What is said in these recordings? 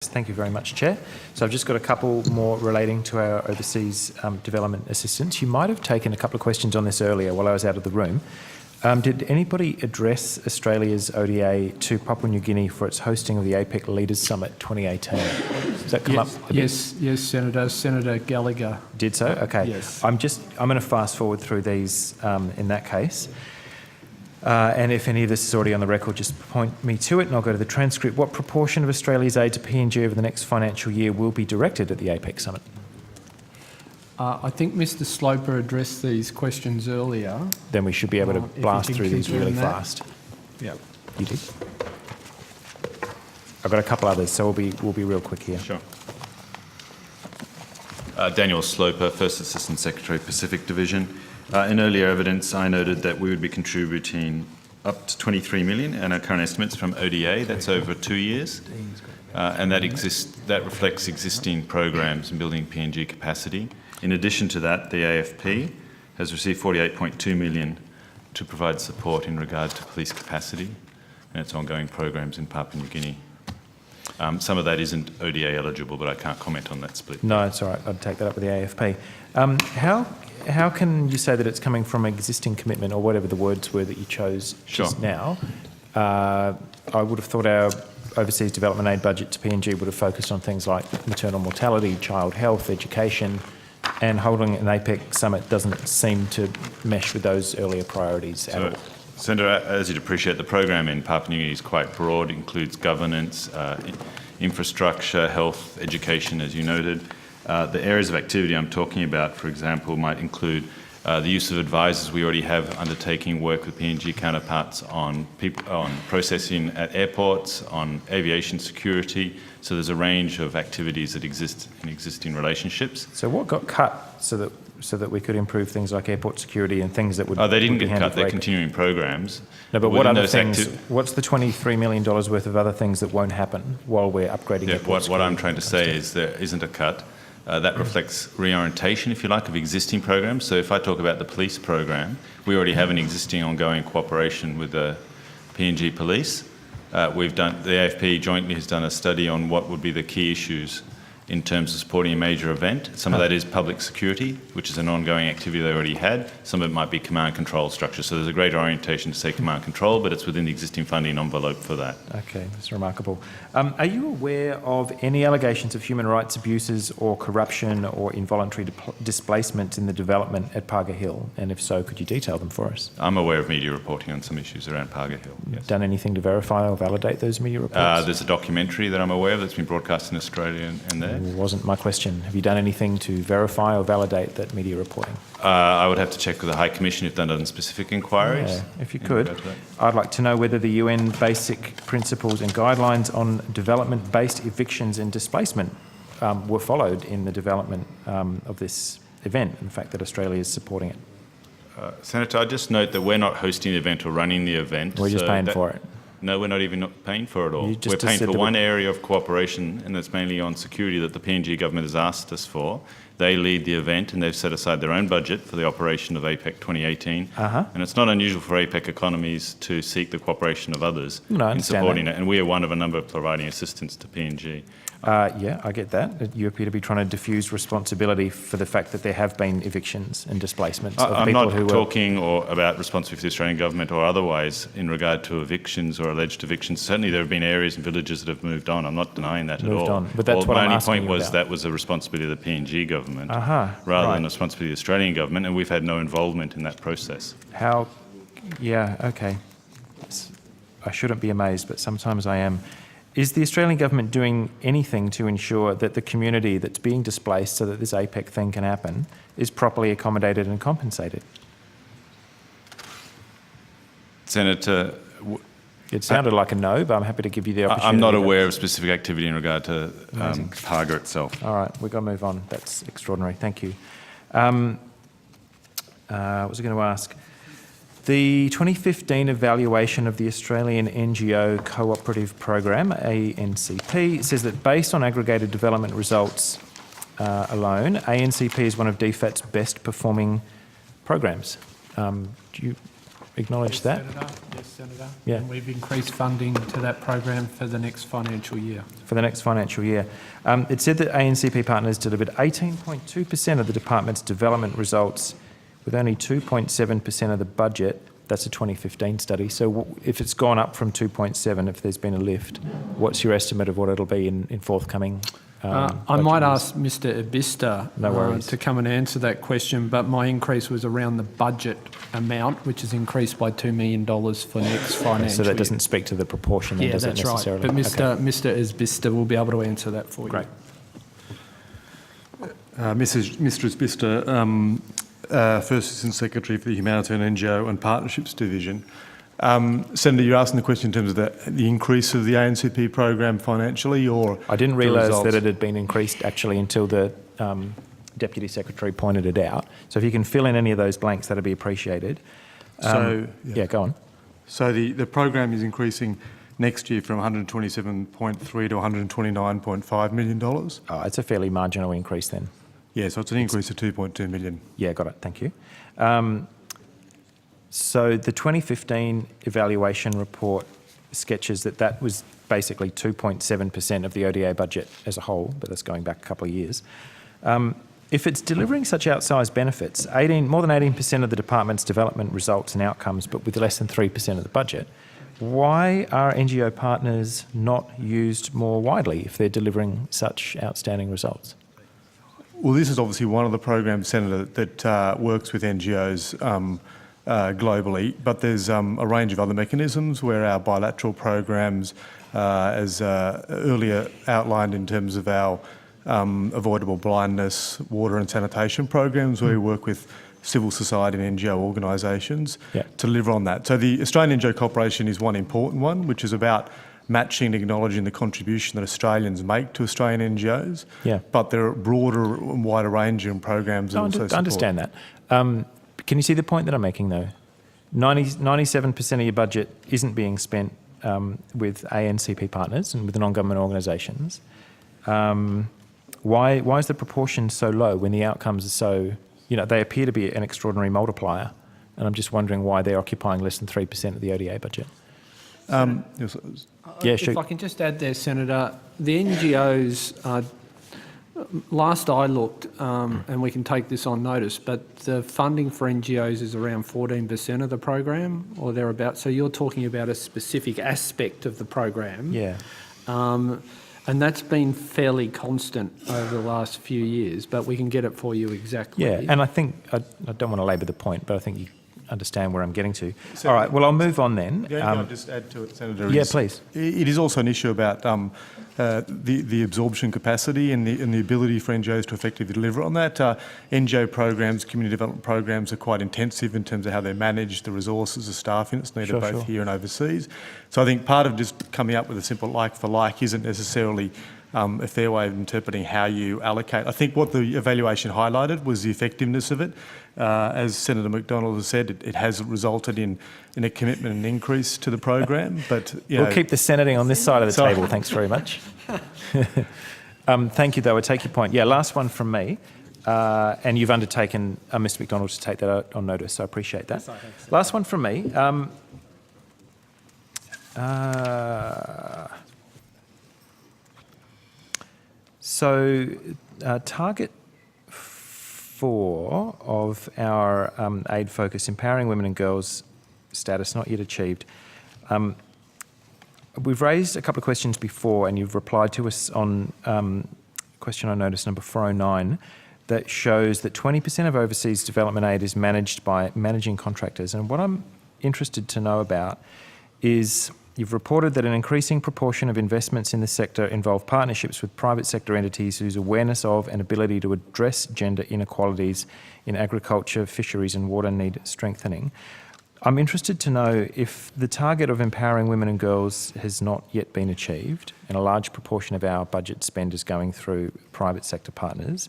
Thank you very much, Chair. So I've just got a couple more relating to our overseas development assistance. You might have taken a couple of questions on this earlier while I was out of the room. Did anybody address Australia's ODA to Papua New Guinea for its hosting of the APEC Leaders Summit 2018? Does that come up? Yes, Senator. Senator Gallagher did so? Okay. Yes. I'm going to fast forward through these in that case. And if any of this is already on the record, just point me to it and I'll go to the transcript. What proportion of Australia's aid to PNG over the next financial year will be directed at the APEC Summit? I think Mr Sloper addressed these questions earlier. Then we should be able to blast through these really fast. Yeah. You did? I've got a couple others, so we'll be real quick here. Sure. Daniel Sloper, First Assistant Secretary, Pacific Division. In earlier evidence, I noted that we would be contributing up to 23 million, and our current estimates from ODA, that's over 2 years, and that reflects existing programs in building PNG capacity. In addition to that, the AFP has received 48.2 million to provide support in regard to police capacity and its ongoing programs in Papua New Guinea. Some of that isn't ODA eligible, but I can't comment on that split. No, it's all right. I'd take that up with the AFP. How can you say that it's coming from existing commitment, or whatever the words were that you chose just now? I would have thought our overseas development aid budget to PNG would have focused on things like maternal mortality, child health, education, and holding an APEC summit doesn't seem to mesh with those earlier priorities at all. Senator, as you'd appreciate, the program in Papua New Guinea is quite broad, includes governance, infrastructure, health, education, as you noted. The areas of activity I'm talking about, for example, might include the use of advisors. We already have undertaking work with PNG counterparts on processing at airports, on aviation security. So there's a range of activities that exist in existing relationships. So what got cut so that we could improve things like airport security and things that would... they didn't get cut, they're continuing programs. No, but what other things, what's the $23 million worth of other things that won't happen while we're upgrading airport security? What I'm trying to say is there isn't a cut. That reflects reorientation, if you like, of existing programs. So if I talk about the police program, we already have an existing ongoing cooperation with the PNG police. The AFP jointly has done a study on what would be the key issues in terms of supporting a major event. Some of that is public security, which is an ongoing activity they already had. Some of it might be command control structure. So there's a greater orientation to say command control, but it's within the existing funding envelope for that. Okay, that's remarkable. Are you aware of any allegations of human rights abuses or corruption or involuntary displacement in the development at Paga Hill? And if so, could you detail them for us? I'm aware of media reporting on some issues around Paga Hill, yes. Done anything to verify or validate those media reports? There's a documentary that I'm aware of that's been broadcast in Australia and there. Wasn't my question. Have you done anything to verify or validate that media reporting? I would have to check with the High Commission if they've done specific inquiries. Yeah, if you could. I'd like to know whether the UN basic principles and guidelines on development-based evictions and displacement were followed in the development of this event, and the fact that Australia is supporting it. Senator, I just note that we're not hosting the event or running the event. We're just paying for it. No, we're not even paying for it all. We're paying for one area of cooperation, and that's mainly on security that the PNG government has asked us for. They lead the event, and they've set aside their own budget for the operation of APEC 2018. And it's not unusual for APEC economies to seek the cooperation of others in supporting it. And we are one of a number of providing assistance to PNG. Yeah, I get that. You appear to be trying to diffuse responsibility for the fact that there have been evictions and displacements of I'm people not who talking about responsibility for the Australian government or otherwise in regard to evictions or alleged evictions. Certainly there have been areas and villages that have moved on. I'm not denying that at all. But that's what I'm asking you about. My only point was that was a responsibility of the PNG government rather than a responsibility of the Australian government, and we've had no involvement in that process. Yeah, okay. I shouldn't be amazed, but sometimes I am. Is the Australian government doing anything to ensure that the community that's being displaced so that this APEC thing can happen is properly accommodated and compensated? Senator... It sounded like a no, but I'm happy to give you the opportunity. I'm not aware of specific activity in regard to Paga itself. All right, we've got to move on. That's extraordinary. Thank you. What was I going to ask? The 2015 evaluation of the Australian NGO Cooperative Program, ANCP, says that based on aggregated development results alone, ANCP is one of DFAT's best performing programs. Do you acknowledge that? Senator. Yes, Senator. Yeah. And we've increased funding to that program for the next financial year. For the next financial year. It said that ANCP Partners delivered 18.2% of the department's development results with only 2.7% of the budget. That's a 2015 study. So if it's gone up from 2.7, if there's been a lift, what's your estimate of what it'll be in forthcoming I might ask Mr Ibista No worries. to come and answer that question, but my increase was around the budget amount, which is increased by $2 million for next financial year. So that doesn't speak to the proportion then, Yeah, does it that's right. necessarily? But Okay. Mr Ibista will be able to answer that for you. Great. Mr Isbista, First Assistant Secretary for the Humanitarian NGO and Partnerships Division. Senator, you're asking the question in terms of the increase of the ANCP program financially, or I didn't the realise results? that it had been increased actually until the Deputy Secretary pointed it out. So if you can fill in any of those blanks, that'd be appreciated. Yeah, go on. So the program is increasing next year from 127.3 to 129.5 million dollars. Oh, it's a fairly marginal increase then. Yeah, so it's an increase of 2.2 million. Yeah, got it. Thank you. So the 2015 evaluation report sketches that was basically 2.7% of the ODA budget as a whole, but that's going back a couple of years. If it's delivering such outsized benefits, more than 18% of the department's development results and outcomes, but with less than 3% of the budget, why are NGO partners not used more widely if they're delivering such outstanding results? Well, this is obviously one of the programs, Senator, that works with NGOs globally, but there's a range of other mechanisms where our bilateral programs, as earlier outlined in terms of our avoidable blindness, water and sanitation programs, where we work with civil society and NGO organisations to deliver on that. So the Australian NGO Cooperation is one important one, which is about matching and acknowledging the contribution that Australians make to Australian NGOs. Yeah. But there are broader and wider range of programs that also support. I understand that. Can you see the point that I'm making though? 97% of your budget isn't being spent with ANCP partners and with non-government organisations. Why is the proportion so low when the outcomes are so, they appear to be an extraordinary multiplier, and I'm just wondering why they're occupying less than 3% of the ODA budget. Yeah, sure. If I can just add there, Senator, the NGOs, last I looked, and we can take this on notice, but the funding for NGOs is around 14% of the program or thereabouts. So you're talking about a specific aspect of the program. Yeah. And that's been fairly constant over the last few years, but we can get it for you exactly. Yeah, and I think, I don't want to labour the point, but I think you understand where I'm getting to. All right, well, I'll move on then. Yeah, I'll just add to it, Senator. Yeah, please. It is also an issue about the absorption capacity and the ability for NGOs to effectively deliver on that. NGO programs, community development programs are quite intensive in terms of how they manage the resources, the staff units needed both here and overseas. So I think part of just coming up with a simple like for like isn't necessarily a fair way of interpreting how you allocate. I think what the evaluation highlighted was the effectiveness of it. As Senator McDonald has said, it has resulted in a commitment and increase to the program. But we'll keep the senating on this side of the table. Thanks very much. Thank you, though. I take your point. Yeah, last one from me. And you've undertaken, Mr McDonald, to take that on notice, so I appreciate that. Last one from me. So target 4 of our aid focus, empowering women and girls status not yet achieved. We've raised a couple of questions before and you've replied to us on question on notice number 409 that shows that 20% of overseas development aid is managed by managing contractors. And what I'm interested to know about is you've reported that an increasing proportion of investments in the sector involve partnerships with private sector entities whose awareness of and ability to address gender inequalities in agriculture, fisheries and water need strengthening. I'm interested to know if the target of empowering women and girls has not yet been achieved and a large proportion of our budget spend is going through private sector partners.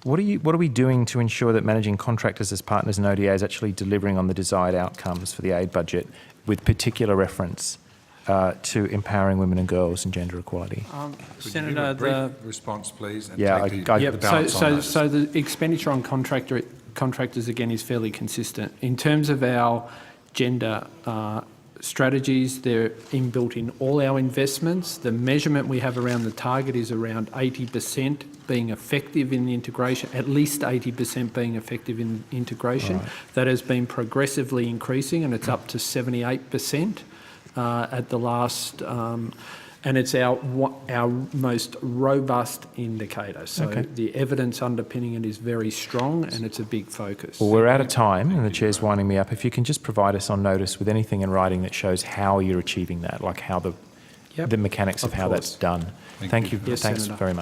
What are we doing to ensure that managing contractors as partners in ODA is actually delivering on the desired outcomes for the aid budget with particular reference to empowering women and girls and gender equality? Senator, the response, please. And so the expenditure on contractor contractors, again, is fairly consistent. In terms of our gender strategies, they're inbuilt in all our investments. The measurement we have around the target is around 80% being effective in the integration, at least 80% being effective in integration. Right. That has been progressively increasing, and it's up to 78% at the last, and it's our most robust indicator. So Okay. the evidence underpinning it is very strong, and it's a big focus. Well, we're out of time and the chair's winding me up. If you can just provide us on notice with anything in writing that shows how you're achieving that, like how the mechanics of how that's done. Thank you. Yes, Thanks Senator. very much.